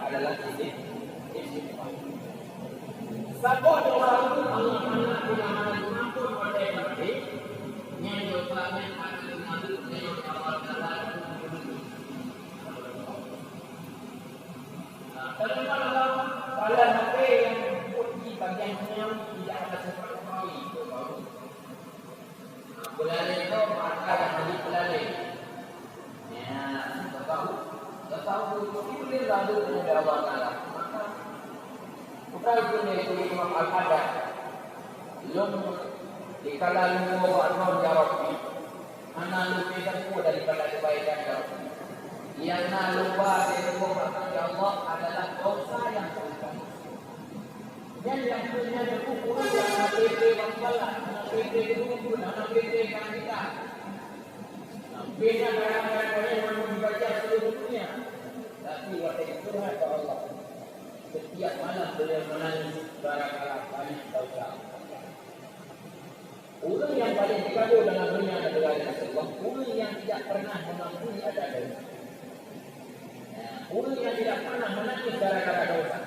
adalah istighfar. Sebab Allah itu Allah mengampun pada Nabi yang berkata pada Nabi yang awal dalam kalau Nabi yang di bagian yang tidak ada sesuatu itu baru bulan itu maka yang hari bulan ya tahu itu boleh lalu dengan Allah Taala maka bukan itu Imam Al-Haddad belum dikala lu Allah ya Rabbi ana lupa aku daripada kebaikan ya Rabbi yang lupa dari ya Allah adalah dosa yang besar dan yang punya kekuatan yang lebih membalas lebih kumpul lebih kita bina barang-barang yang membaca seluruh dunia tapi wahai Tuhan Allah setiap malam beliau menangis gara-gara banyak dosa. Orang yang paling dikagum dalam dunia adalah Rasulullah. Orang yang tidak pernah mengampuni ada dosa. Orang yang tidak pernah menangis gara-gara dosa.